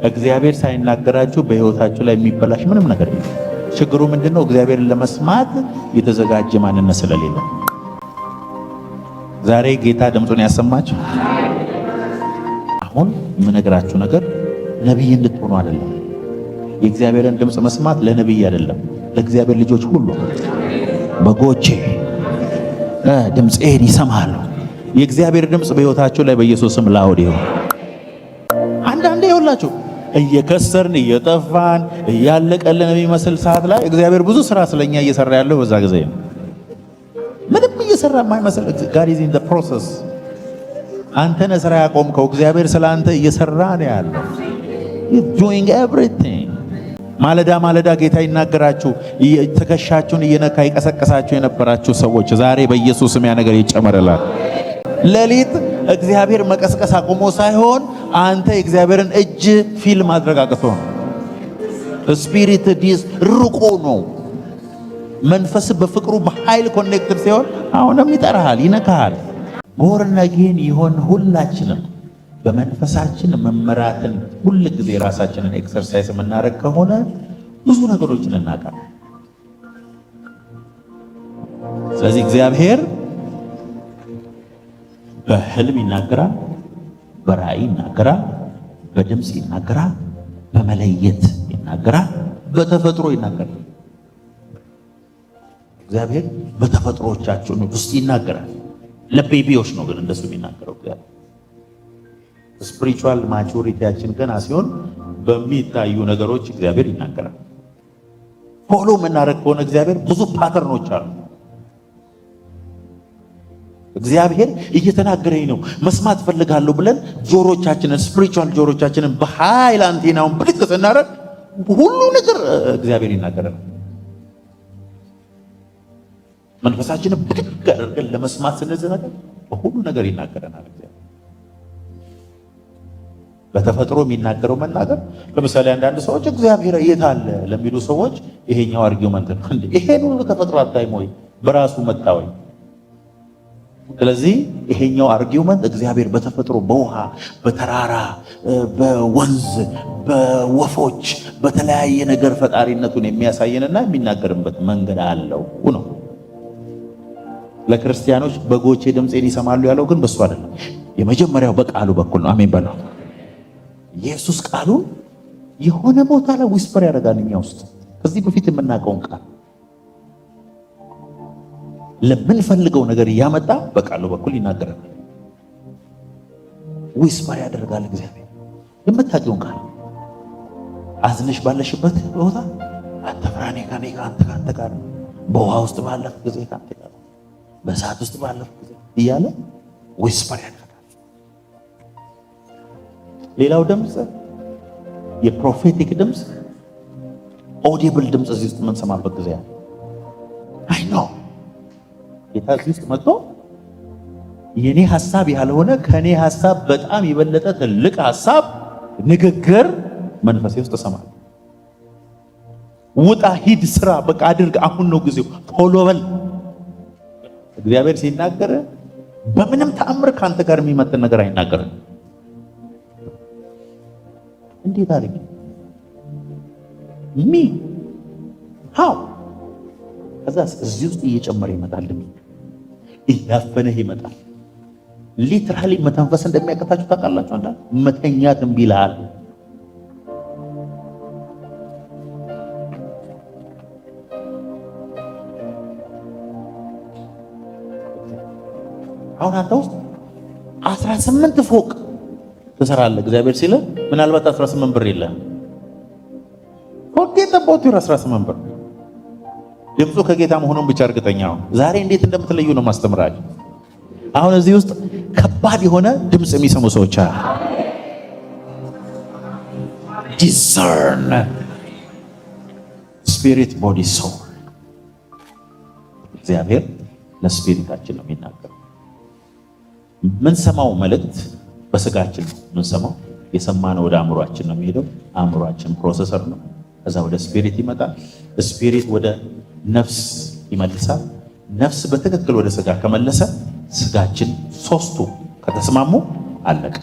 እግዚአብሔር ሳይናገራችሁ በህይወታችሁ ላይ የሚበላሽ ምንም ነገር የለም። ችግሩ ምንድነው? እግዚአብሔርን ለመስማት የተዘጋጀ ማንነት ስለሌለ። ዛሬ ጌታ ድምፁን ያሰማችሁ። አሁን የምነግራችሁ ነገር ነቢይ እንድትሆኑ አይደለም። የእግዚአብሔርን ድምፅ መስማት ለነቢይ አይደለም፣ ለእግዚአብሔር ልጆች ሁሉ። በጎቼ ድምፄን ይሰማሉ። የእግዚአብሔር ድምፅ በህይወታችሁ ላይ በኢየሱስ ስም ላውድ ይሁን። አንዳንዴ ይኸውላችሁ እየከሰርን እየጠፋን እያለቀልን የሚመስል ሰዓት ላይ እግዚአብሔር ብዙ ስራ ስለኛ እየሰራ ያለው በዛ ጊዜ ነው። ምንም እየሰራ የማይመስል God is in the process። አንተ ነህ ስራ ያቆምከው፣ እግዚአብሔር ስለ አንተ እየሰራ ነው ያለው። He's doing everything። ማለዳ ማለዳ ጌታ ይናገራችሁ፣ ትከሻችሁን እየነካ ይቀሰቀሳችሁ የነበራችሁ ሰዎች ዛሬ በኢየሱስ ስም ያ ነገር ይጨመርላል። ሌሊት እግዚአብሔር መቀስቀስ አቁሞ ሳይሆን አንተ የእግዚአብሔርን እጅ ፊል ማድረግ አቅቶ ነው። ስፒሪት ዲስ ርቆ ነው። መንፈስ በፍቅሩ በኃይል ኮኔክትድ ሲሆን አሁንም ይጠራሃል፣ ይነካሃል። ቦርነጌን ይሆን ሁላችንም በመንፈሳችን መመራትን ሁል ጊዜ ራሳችንን ኤክሰርሳይዝ የምናደርግ ከሆነ ብዙ ነገሮችን እናውቃለን። ስለዚህ እግዚአብሔር በህልም ይናገራል፣ በራእይ ይናገራል፣ በድምፅ ይናገራል፣ በመለየት ይናገራል፣ በተፈጥሮ ይናገራል። እግዚአብሔር በተፈጥሮቻችሁ ውስጥ ይናገራል። ለቤቢዎች ነው ግን እንደሱ የሚናገረው እግዚአብሔር። ስፒሪቹዋል ማቹሪቲያችን ገና ሲሆን በሚታዩ ነገሮች እግዚአብሔር ይናገራል። ፎሎ የምናደርግ ከሆነ እግዚአብሔር ብዙ ፓተርኖች አሉ። እግዚአብሔር እየተናገረኝ ነው መስማት ፈልጋለሁ ብለን ጆሮቻችንን ስፒሪቹዋል ጆሮቻችንን በኃይል አንቴናውን ብልጥ ስናደርግ ሁሉ ነገር እግዚአብሔር ይናገራል። መንፈሳችንን ብድግ አድርገን ለመስማት ስንዘናጋ በሁሉ ነገር ይናገረናል እግዚአብሔር። በተፈጥሮ የሚናገረው መናገር፣ ለምሳሌ አንዳንድ ሰዎች እግዚአብሔር የት አለ ለሚሉ ሰዎች ይሄኛው አርጊውመንት ነው። እንዴ ይሄን ሁሉ ተፈጥሮ አታይም ወይ? በራሱ መጣ ወይ? ስለዚህ ይሄኛው አርጊውመንት እግዚአብሔር በተፈጥሮ በውሃ በተራራ በወንዝ በወፎች በተለያየ ነገር ፈጣሪነቱን የሚያሳየንና የሚናገርበት መንገድ አለው ነው። ለክርስቲያኖች በጎቼ ድምፄን ይሰማሉ ያለው ግን በሱ አይደለም። የመጀመሪያው በቃሉ በኩል ነው። አሜን በለው። ኢየሱስ ቃሉን የሆነ ቦታ ላይ ዊስፐር ያደርጋል እኛ ውስጥ ከዚህ በፊት የምናውቀውን ቃል ለምንፈልገው ነገር እያመጣ በቃሉ በኩል ይናገረናል። ዊስፐር ያደርጋል እግዚአብሔር የምታውቀውን ቃል። አዝነሽ ባለሽበት ቦታ አትፍራ፣ እኔ ከአንተ ጋር ነው። በውሃ ውስጥ ባለፍ ጊዜ ከአንተ ጋር ነው፣ በእሳት ውስጥ ባለፍ ጊዜ እያለ ዊስፐር ያደርጋል። ሌላው ድምፅ የፕሮፌቲክ ድምፅ ኦዲብል ድምፅ እዚህ ውስጥ የምንሰማበት ጊዜ አለ። አይ ኖ ጌታ እዚህ ውስጥ መጥቶ የኔ ሐሳብ ያልሆነ ከኔ ሐሳብ በጣም የበለጠ ትልቅ ሐሳብ ንግግር መንፈሴ ውስጥ እሰማለሁ። ውጣ፣ ሂድ፣ ስራ፣ በቃ አድርግ፣ አሁን ነው ጊዜው፣ ቶሎ በል። እግዚአብሔር ሲናገር በምንም ተአምር ካንተ ጋር የሚመጥን ነገር አይናገርም። እንዴት አድርግ ሃው ከዛስ እዚህ ውስጥ እየጨመረ ይመጣል። እያፈነህ ይመጣል። ሊትራሊ መተንፈስ እንደሚያቀታችሁ ታውቃላችሁ። አንተ መተኛት እምቢ ይልሃል። አሁን አንተ ውስጥ 18 ፎቅ ትሰራለህ። እግዚአብሔር ሲለ ምናልባት 18 ብር የለም። ፎርጌት አባውት ዩር 18 ብር። ድምፁ ከጌታ መሆኑን ብቻ እርግጠኛ ሁን። ዛሬ እንዴት እንደምትለዩ ነው ማስተምራችሁ። አሁን እዚህ ውስጥ ከባድ የሆነ ድምፅ የሚሰሙ ሰዎች አሉ። ዲዘርን ስፒሪት ቦዲ ሶል። እግዚአብሔር ለስፒሪታችን ነው የሚናገረው። ምንሰማው መልእክት በስጋችን ነው ምንሰማው። የሰማነው ወደ አእምሯችን ነው የሚሄደው። አእምሯችን ፕሮሰሰር ነው። ከዛ ወደ ስፒሪት ይመጣል። ስፒሪት ወደ ነፍስ ይመልሳል። ነፍስ በትክክል ወደ ስጋ ከመለሰ ስጋችን ሶስቱ ከተስማሙ አለቀ።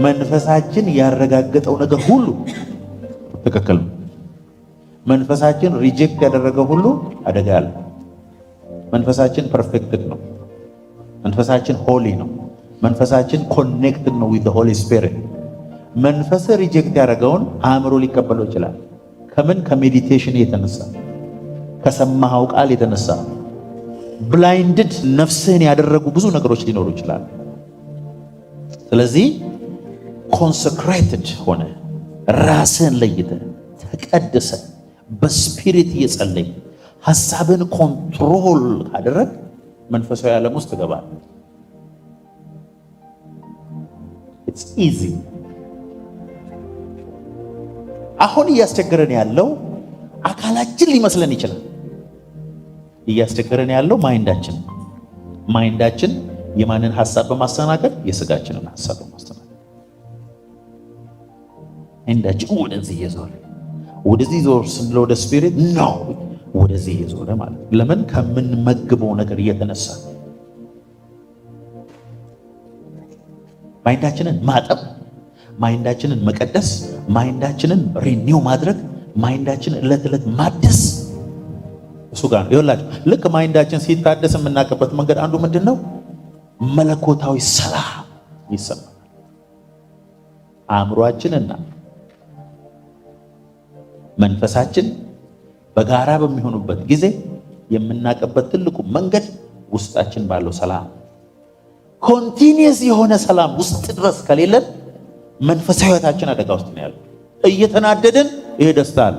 መንፈሳችን ያረጋገጠው ነገር ሁሉ ትክክል ነው። መንፈሳችን ሪጀክት ያደረገው ሁሉ አደጋ አለ። መንፈሳችን ፐርፌክትድ ነው። መንፈሳችን ሆሊ ነው። መንፈሳችን ኮኔክትድ ነው ዊዝ ሆሊ ስፒሪት። መንፈስ ሪጀክት ያደረገውን አእምሮ ሊቀበለው ይችላል። ከምን? ከሜዲቴሽን የተነሳ ከሰማኸው ቃል የተነሳ ብላይንድድ ነፍስህን ያደረጉ ብዙ ነገሮች ሊኖሩ ይችላል። ስለዚህ ኮንሰክሬትድ ሆነ ራስህን ለይተ ተቀድሰ በስፒሪት እየጸለይ ሐሳብን ኮንትሮል ካደረግ መንፈሳዊ ዓለም ውስጥ ትገባል። ኢትስ ኢዚ። አሁን እያስቸገረን ያለው አካላችን ሊመስለን ይችላል። እያስቸገረን ያለው ማይንዳችን የማንን ሐሳብ በማስተናገድ? የስጋችንን ሐሳብ በማስተናገድ ማይንዳችን ወደዚህ ዞር ስንል ወደ ስፒሪት ነው ወደዚህ እየዞረ ማለት ነው። ለምን? ከምንመግበው ነገር እየተነሳ ማይንዳችንን ማጠብ፣ ማይንዳችንን መቀደስ፣ ማይንዳችንን ሪኒው ማድረግ፣ ማይንዳችንን ዕለት ዕለት ማደስ እሱ ጋር ነው። ይኸውላችሁ ልክ ማይንዳችን ሲታደስ የምናውቅበት መንገድ አንዱ ምንድን ነው? መለኮታዊ ሰላም ይሰማል። አእምሯችንና መንፈሳችን በጋራ በሚሆኑበት ጊዜ የምናውቅበት ትልቁ መንገድ ውስጣችን ባለው ሰላም። ኮንቲኒየስ የሆነ ሰላም ውስጥ ድረስ ከሌለን መንፈሳዊ ሕይወታችን አደጋ ውስጥ ነው ያለው። እየተናደድን ይሄ ደስታ አለ።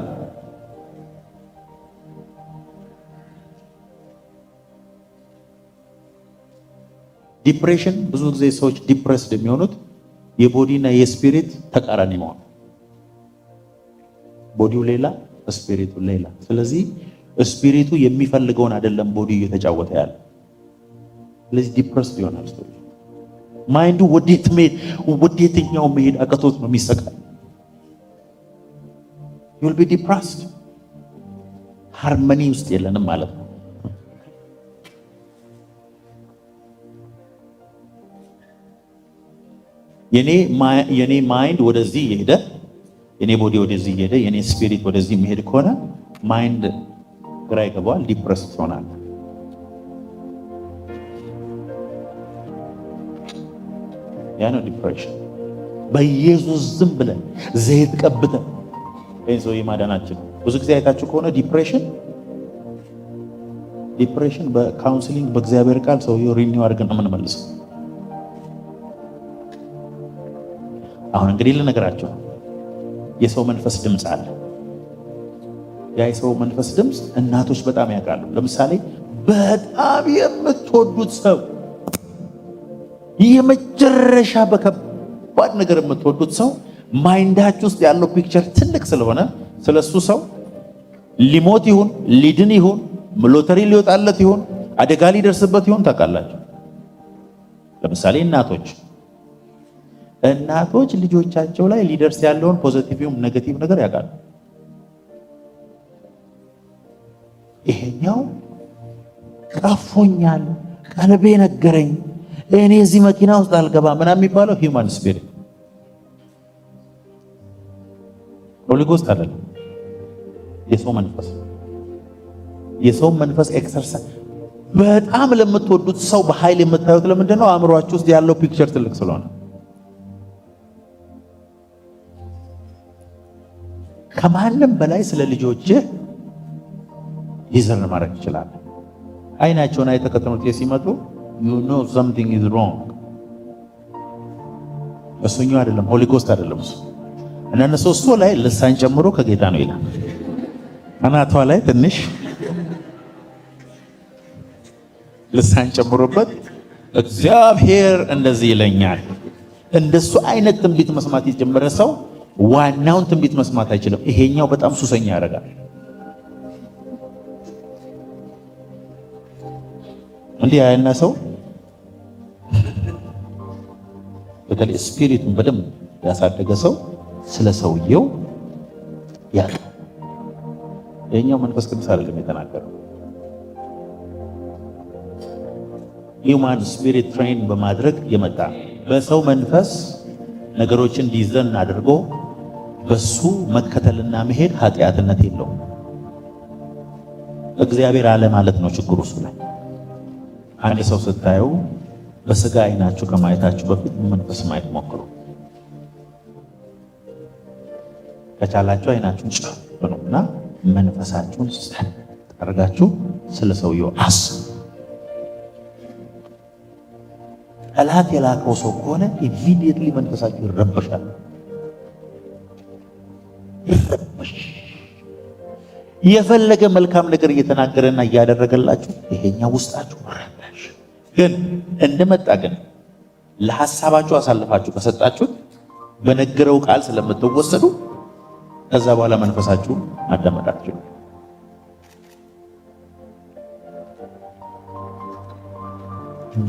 ዲፕሬሽን፣ ብዙ ጊዜ ሰዎች ዲፕሬስድ የሚሆኑት የቦዲና የስፒሪት ተቃራኒ መሆን፣ ቦዲው ሌላ ስፒሪቱ ሌላ። ስለዚህ ስፒሪቱ የሚፈልገውን አይደለም ቦዲ እየተጫወተ ያለ። ስለዚህ ዲፕረስድ ይሆናል ሰው። ማይንዱ ወዴትኛው መሄድ አቅቶት ነው የሚሰቃይ። you'll be depressed። ሃርመኒ ውስጥ የለንም ማለት ነው። የኔ ማይንድ ወደዚህ እየሄደ፣ የኔ ቦዲ ወደዚህ እየሄደ፣ የኔ ስፒሪት ወደዚህ የሚሄድ ከሆነ ማይንድ ግራ ይገባዋል፣ ዲፕረስድ ይሆናል። ያ ነው ዲፕሬሽን። በኢየሱስ ዝም ብለን ዘይት ቀብተን ይህን ሰው የማዳናችን። ብዙ ጊዜ አይታችሁ ከሆነ ዲፕሬሽን በካውንስሊንግ በእግዚአብሔር ቃል ሰውየው ሪኒው አድርገን ነው የምንመልሰው። አሁን እንግዲህ ልነግራችሁ፣ የሰው መንፈስ ድምፅ አለ። ያ የሰው መንፈስ ድምፅ እናቶች በጣም ያውቃሉ። ለምሳሌ በጣም የምትወዱት ሰው፣ የመጨረሻ በከባድ ነገር የምትወዱት ሰው ማይንዳችሁ ውስጥ ያለው ፒክቸር ትልቅ ስለሆነ ስለሱ ሰው ሊሞት ይሁን ሊድን ይሁን ሎተሪ ሊወጣለት ይሁን አደጋ ሊደርስበት ይሁን ታውቃላችሁ። ለምሳሌ እናቶች ልጆቻቸው ላይ ሊደርስ ያለውን ፖዚቲቭም ኔጌቲቭ ነገር ያውቃሉ። ይሄኛው ቀፎኛል፣ ቀልቤ ነገረኝ፣ እኔ እዚህ መኪና ውስጥ አልገባም ምናምን የሚባለው ሂውማን ስፒሪት ሆሊ ጎስት አይደለም፣ የሰው መንፈስ ኤክሰርሳይዝ። በጣም ለምትወዱት ሰው በኃይል የምታዩት ለምንድን ነው? አእምሯችሁ ውስጥ ያለው ፒክቸር ትልቅ ስለሆነ። ከማንም በላይ ስለ ልጆችህ ይዘን ማድረግ ይችላል። አይናቸውን አይተህ ከትምህርት ቤት ሲመጡ you know something is wrong። እሱኛው አይደለም፣ ሆሊ ጎስት አይደለም እሱ። እነሱ እሱ ላይ ልሳን ጨምሮ ከጌታ ነው ይላል። አናቷ ላይ ትንሽ ልሳን ጨምሮበት እግዚአብሔር እንደዚህ ይለኛል። እንደሱ አይነት ትንቢት መስማት የጀመረ ሰው ዋናውን ትንቢት መስማት አይችልም። ይሄኛው በጣም ሱሰኛ ያደርጋል። እንዲህ ያለና ሰው በተለይ ስፒሪቱን በደንብ ያሳደገ ሰው ስለ ሰውየው ያውቃል። ይሄኛው መንፈስ ቅዱስ አይደለም የተናገረው። ሂውማን ስፒሪት ትሬን በማድረግ የመጣ በሰው መንፈስ ነገሮችን እንዲዘን አድርጎ በሱ መከተልና መሄድ ኃጢአትነት የለውም። እግዚአብሔር አለ ማለት ነው ችግሩ እሱ ላይ። አንድ ሰው ስታዩ በስጋ አይናችሁ ከማየታችሁ በፊት በመንፈስ ማየት ሞክሩ። ከቻላችሁ አይናችሁን ጨፍኑና መንፈሳችሁን ጠርጋችሁ ስለ ሰውየው አስቡ። ጠላት የላከው ሰው ከሆነ ኢሚዲየትሊ መንፈሳችሁ ይረበሻል። የፈለገ መልካም ነገር እየተናገረና እያደረገላችሁ ይሄኛው ውስጣችሁ ረበሽ። ግን እንደመጣ ግን ለሐሳባችሁ አሳልፋችሁ ከሰጣችሁት በነገረው ቃል ስለምትወሰዱ ከዛ በኋላ መንፈሳችሁ አዳመጣችሁ።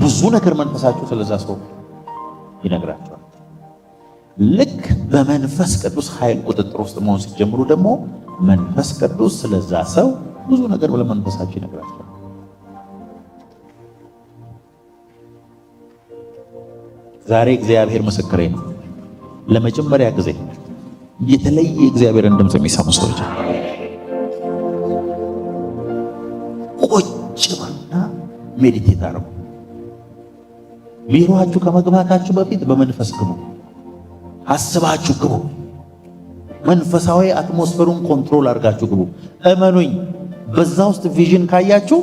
ብዙ ነገር መንፈሳችሁ ስለዛ ሰው ይነግራችኋል። ልክ በመንፈስ ቅዱስ ኃይል ቁጥጥር ውስጥ መሆን ሲጀምሩ ደግሞ መንፈስ ቅዱስ ስለዛ ሰው ብዙ ነገር ለመንፈሳችሁ ይነግራችኋል። ዛሬ እግዚአብሔር ምስክሬ ነው። ለመጀመሪያ ጊዜ የተለየ እግዚአብሔርን ድምፅ የሚሰሙ ሰዎች ቁጭ ብሉና ሜዲቴት አድርጉ። ቢሮአችሁ ከመግባታችሁ በፊት በመንፈስ ግቡ። አስባችሁ ግቡ። መንፈሳዊ አትሞስፌሩን ኮንትሮል አድርጋችሁ ግቡ። እመኑኝ፣ በዛ ውስጥ ቪዥን ካያችሁ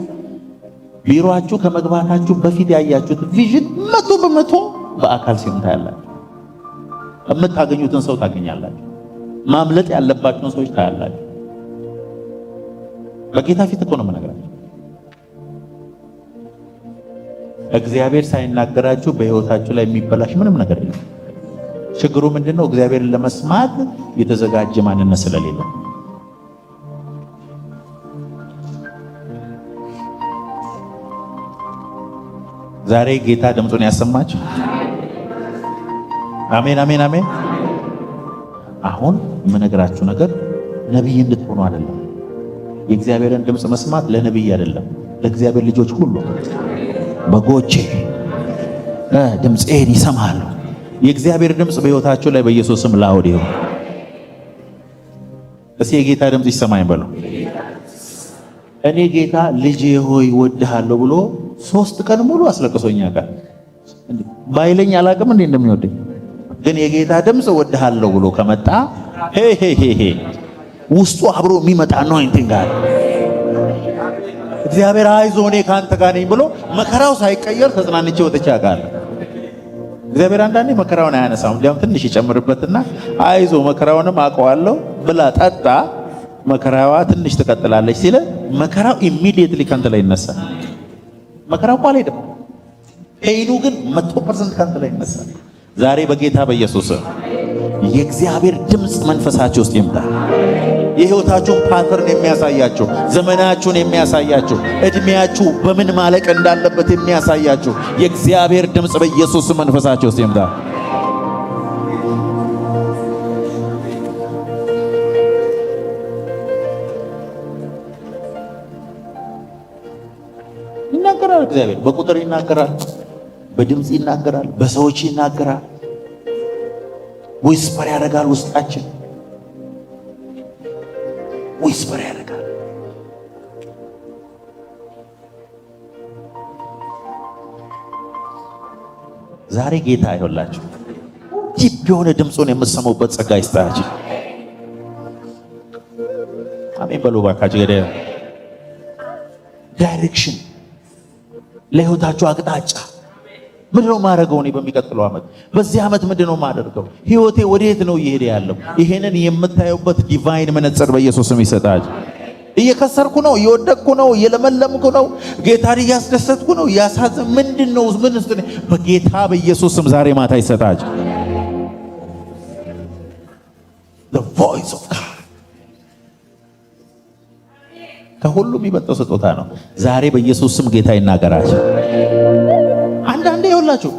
ቢሮአችሁ ከመግባታችሁ በፊት ያያችሁት ቪዥን 100% በአካል ሲሆን ታያላችሁ። የምታገኙትን ሰው ታገኛላችሁ። ማምለጥ ያለባችሁን ሰዎች ታያላችሁ። በጌታ ፊት እኮ ነው የምነግራችሁ። እግዚአብሔር ሳይናገራችሁ በሕይወታችሁ ላይ የሚበላሽ ምንም ነገር የለም። ችግሩ ምንድነው? እግዚአብሔርን ለመስማት የተዘጋጀ ማንነት ስለሌለ። ዛሬ ጌታ ድምፁን ያሰማችሁ። አሜን፣ አሜን፣ አሜን። አሁን የምነግራችሁ ነገር ነቢይ እንድትሆኑ አይደለም። የእግዚአብሔርን ድምፅ መስማት ለነቢይ አይደለም፣ ለእግዚአብሔር ልጆች ሁሉ። በጎቼ ድምፄን ይሰማሉ። የእግዚአብሔር ድምፅ በሕይወታችሁ ላይ በኢየሱስ ስም ላውድ ይሁን። እስኪ የጌታ ድምፅ ይሰማኝ በሉ። እኔ ጌታ ልጄ ሆይ ወድሃለሁ ብሎ 3 ቀን ሙሉ አስለቅሶኛል። ባይለኝ አላቅም እንዴ እንደሚወደኝ። ግን የጌታ ድምፅ ወድሃለሁ ብሎ ከመጣ ውስጡ አብሮ የሚመጣ ነው እንትን ጋር እግዚአብሔር አይዞህ እኔ ካንተ ጋር ነኝ ብሎ መከራው ሳይቀየር ተጽናንቼ ወጥቼ አውቃለሁ። እግዚአብሔር አንዳንዴ መከራውን አያነሳም፣ እንዲያውም ትንሽ ይጨምርበትና አይዞህ መከራውንም አውቀዋለሁ ብላ ጠጣ፣ መከራዋ ትንሽ ትቀጥላለች ሲለ መከራው ኢሚዲየትሊ ካንተ ላይ ይነሳል። መከራው እኮ አልሄድም፣ ሄይሉ ግን 100% ካንተ ላይ ይነሳል። ዛሬ በጌታ በኢየሱስ የእግዚአብሔር ድምፅ መንፈሳችሁ ውስጥ ይምጣ። የሕይወታችሁን ፓተርን የሚያሳያችሁ፣ ዘመናችሁን የሚያሳያችሁ፣ እድሜያችሁ በምን ማለቅ እንዳለበት የሚያሳያችሁ የእግዚአብሔር ድምፅ በኢየሱስ መንፈሳችሁ ውስጥ ይምጣ። ይናገራል። እግዚአብሔር በቁጥር ይናገራል፣ በድምፅ ይናገራል፣ በሰዎች ይናገራል። ዊስፐር ያደርጋል። ውስጣችን ዊስፐር ያደርጋል። ዛሬ ጌታ ይሁንላችሁ ዲፕ የሆነ ድምፁን የምትሰሙበት ጸጋ ይስጣችሁ። አሜን በሉ ባካችሁ። ገደ ዳይሬክሽን ለሕይወታችሁ አቅጣጫ ምንድነው ማድረገው? እኔ በሚቀጥለው ዓመት በዚህ ዓመት ምንድነው ማደርገው? ህይወቴ ወዴት ነው እየሄደ ያለው? ይሄንን የምታዩበት ዲቫይን መነጽር በኢየሱስ ስም ይሰጣችሁ። እየከሰርኩ ነው፣ እየወደቅኩ ነው፣ እየለመለምኩ ነው፣ ጌታን እያስደሰትኩ ነው፣ ያሳዝን ምንድነው? ምን ውስጥ በጌታ በኢየሱስ ስም ዛሬ ማታ ይሰጣችሁ። the voice of God ከሁሉም የሚበልጠው ስጦታ ነው። ዛሬ በኢየሱስ ስም ጌታ ይናገራችሁ። አንዳንዴ ይኸውላችሁ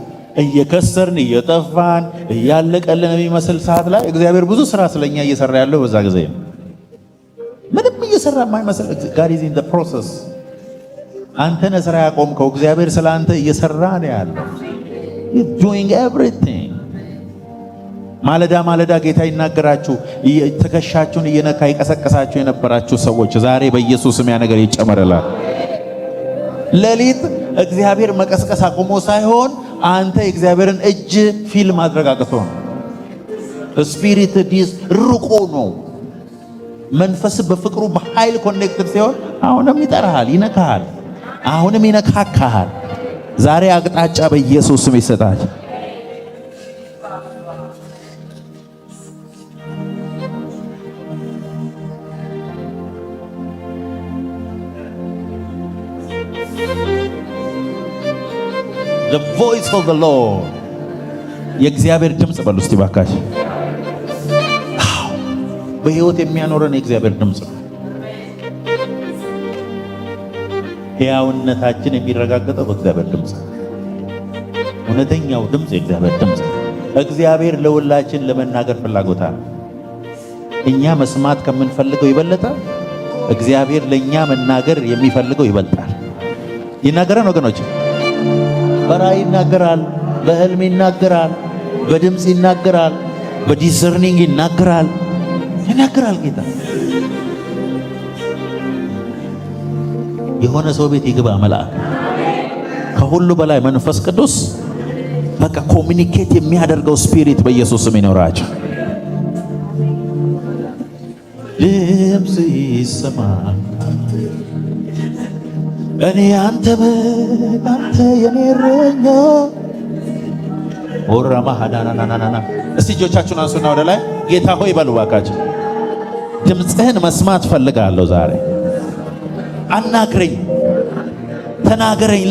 እየከሰርን እየጠፋን እያለቀልን የሚመስል ሰዓት ላይ እግዚአብሔር ብዙ ስራ ስለኛ እየሰራ ያለው በዛ ጊዜ ነው። ምንም እየሰራ የማይመስል God is in the process። አንተ ነህ ስራ ያቆምከው፣ እግዚአብሔር ስለ አንተ እየሰራ ነው ያለው። He's doing everything። ማለዳ ማለዳ ጌታ ይናገራችሁ ትከሻችሁን እየነካ ይቀሰቀሳችሁ የነበራችሁ ሰዎች ዛሬ በኢየሱስ ስም ያ ነገር ይጨመረላል። ሌሊት እግዚአብሔር መቀስቀስ አቁሞ ሳይሆን አንተ የእግዚአብሔርን እጅ ፊል ማድረግ አቅቶ ነው። ስፒሪት ዲስ ርቆ ነው። መንፈስ በፍቅሩ በኃይል ኮኔክትድ ሲሆን አሁንም ይጠራሃል፣ ይነካሃል፣ አሁንም ይነካካሃል። ዛሬ አቅጣጫ በኢየሱስ ስም ይሰጣል። The voice of the Lord የእግዚአብሔር ድምጽ በሉ እስቲ ባካችሁ። በሕይወት የሚያኖረን የእግዚአብሔር ድምጽ ነው። ሕያውነታችን የሚረጋገጠው በእግዚአብሔር ድምጽ ነው። እውነተኛው ድምጽ የእግዚአብሔር ድምጽ ነው። እግዚአብሔር ለሁላችን ለመናገር ፍላጎት አለ። እኛ መስማት ከምንፈልገው ይበልጣ እግዚአብሔር ለኛ መናገር የሚፈልገው ይበልጣል። ይናገራል ወገኖች፣ በራእይ ይናገራል፣ በህልም ይናገራል፣ በድምጽ ይናገራል፣ በዲሰርኒንግ ይናገራል ጌታ። የሆነ ሰው ቤት ይግባ መልአክ። ከሁሉ በላይ መንፈስ ቅዱስ በቃ ኮሚኒኬት የሚያደርገው ስፒሪት በኢየሱስ ስም ይኖራቸው። ድምጽ ይሰማ እኔ አንተ የኔ እረኛ ወራማ ሃዳናናናና። እስቲ እጆቻችሁን አንሱና ወደ ላይ ጌታ ሆይ በሉ ባካችሁ። ድምጽህን መስማት ፈልጋለሁ ዛሬ። አናግረኝ፣ ተናገረኝ።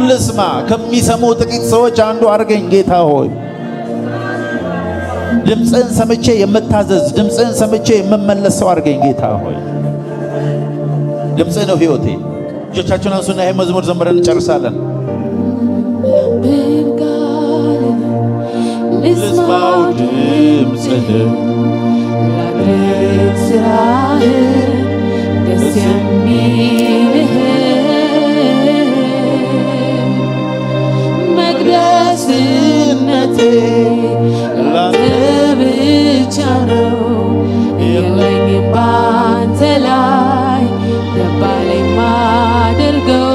ልስማ ከሚሰሙ ጥቂት ሰዎች አንዱ አድርገኝ ጌታ ሆይ። ድምጽህን ሰምቼ የምታዘዝ፣ ድምጽህን ሰምቼ የምመለስ ሰው አድርገኝ ጌታ ሆይ። ድምጽህ ነው ሕይወቴ። እጆቻችሁን አንሱና ይሄ መዝሙር ዘምረን እንጨርሳለን። ልስማው ድምጽህን ላድርግ ስራህን ደስ የሚልህን መቅደስነቴ ላንተ ብቻ ነው። የለኝም ባንተ ላይ ደባል የማደርገው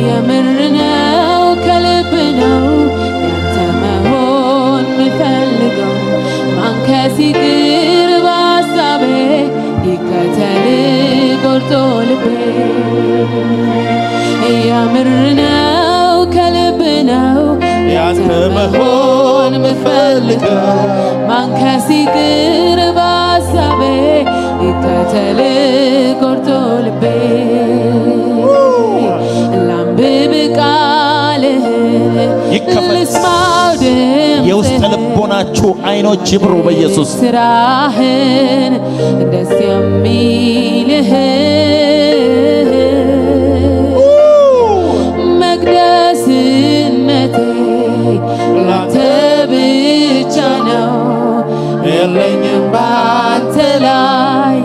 የምር ነው ከልብ ነው ያንተ መሆን ምፈልገው። ማን ከሲቅር በሐሳቤ ይከተል ቆርጦ ልቤ። የምር ነው ከልብ ነው ያንተ መሆን ምፈልገው። ማን ከሲቅር በሐሳቤ ይከተል ቆርጦ ልቤ። ላንብብ ቃልህን ልስማው ድምፅህን የውስጥ ልቦናችሁ አይኖች ይብሩ በኢየሱስ ስራህን ደስ የሚልህን መቅደስነቴ ላንተ ብቻ ነው። የለኝም ባንተ ላይ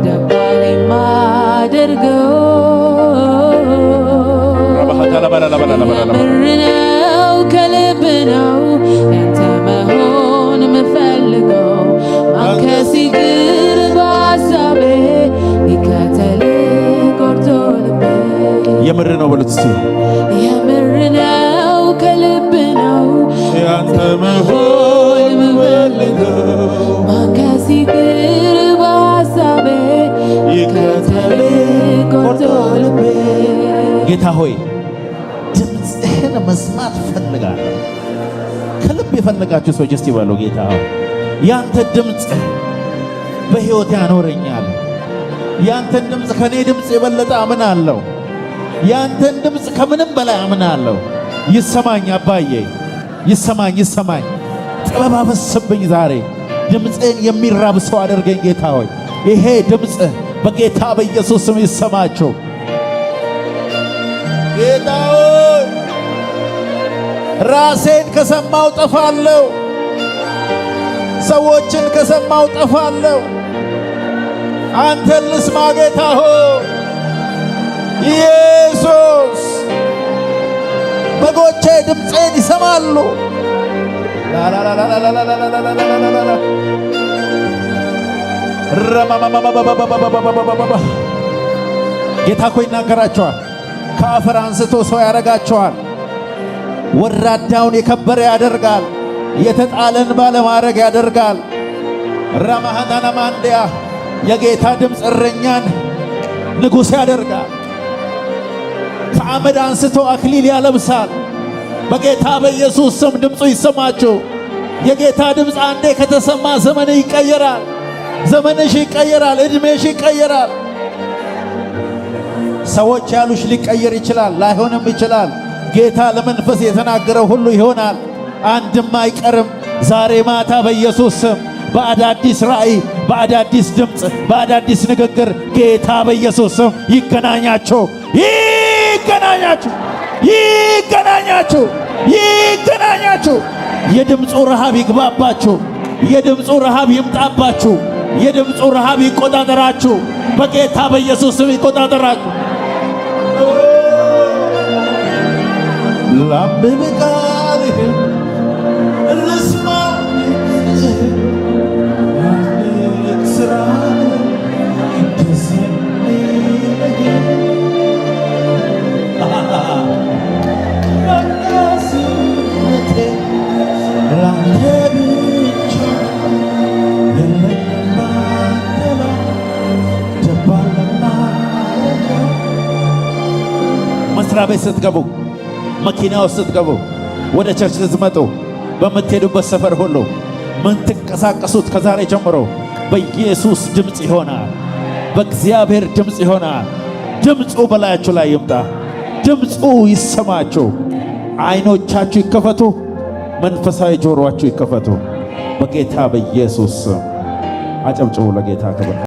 ደባል የማደርገው የምር ነው ከልብ ነው ያንተ መሆን ምፈልገው። ማን ከሲቅር በሐሳቤ ይከተል ቆርጦ ልቤ። የምር ነው በሉት እስቲ። የምር ነው ከልብ ነው ያንተ መሆን ምፈልገው። ማን ከሲቅር በሐሳቤ ይከተል ቆርጦ ልቤ። ጌታ ሆይ ድምፅህን መስማት ፈልጋለሁ። ከልብ የፈለጋችሁ ሰዎች እስቲ በሉ ጌታ ሆይ ያንተ ድምፅ በሕይወት ያኖረኛል። ያንተን ድምፅ ከኔ ድምፅ የበለጠ አምናለሁ። ያንተን ድምፅ ከምንም በላይ አምናለሁ። ይሰማኝ አባዬ፣ ይሰማኝ። ጥበብ አፈስብኝ ዛሬ። ድምፅህን የሚራብ ሰው አድርገኝ ጌታ ሆይ። ይሄ ድምፅ በጌታ በኢየሱስ ስም ይሰማችሁ ጌታ ሆይ። ራሴን ከሰማው ጠፋለሁ፣ ሰዎችን ከሰማው ጠፋለሁ። አንተን ልስማ ጌታ ሆይ ኢየሱስ በጎቼ ድምፄን ይሰማሉ። ጌታ እኮ ይናገራቸዋል። ከአፈር አንስቶ ሰው ያደርጋቸዋል። ወራዳውን የከበረ ያደርጋል። የተጣለን ባለማድረግ ያደርጋል። ራማሃናና ማንዲያ የጌታ ድምፅ እረኛን ንጉሥ ያደርጋል። ከአመድ አንስቶ አክሊል ያለብሳል። በጌታ በኢየሱስ ስም ድምፁ ይሰማችሁ። የጌታ ድምፅ አንዴ ከተሰማ ዘመን ይቀየራል። ዘመንሽ ይቀየራል። ዕድሜሽ ይቀየራል። ሰዎች ያሉሽ ሊቀየር ይችላል፣ ላይሆንም ይችላል። ጌታ ለመንፈስ የተናገረው ሁሉ ይሆናል። አንድም አይቀርም። ዛሬ ማታ በኢየሱስ ስም በአዳዲስ ራእይ፣ በአዳዲስ ድምፅ፣ በአዳዲስ ንግግር ጌታ በኢየሱስ ስም ይገናኛችሁ፣ ይገናኛችሁ፣ ይገናኛችሁ፣ ይገናኛችሁ። የድምፁ ረሃብ ይግባባችሁ። የድምፁ ረሃብ ይምጣባችሁ። የድምፁ ረሃብ ይቆጣጠራችሁ። በጌታ በኢየሱስ ስም ይቆጣጠራችሁ። ላንብብ ቃልህን ልስማ ስራህን ደስ የሚለኝ መለስነቴ ላንተ ብቻ የለኝም ባንተ ላይ ደባለና መስሪያ ቤት ስትገቡ፣ መኪና ውስጥ ስትገቡ፣ ወደ ቸርች ስትመጡ፣ በምትሄዱበት ሰፈር ሁሉ ምን ትንቀሳቀሱት ከዛሬ ጀምሮ በኢየሱስ ድምፅ ይሆናል። በእግዚአብሔር ድምፅ ይሆናል። ድምፁ በላያችሁ ላይ ይምጣ። ድምፁ ይሰማችሁ። አይኖቻችሁ ይከፈቱ። መንፈሳዊ ጆሮአችሁ ይከፈቱ። በጌታ በኢየሱስ ስም አጨብጭቡ። ለጌታ ክብር።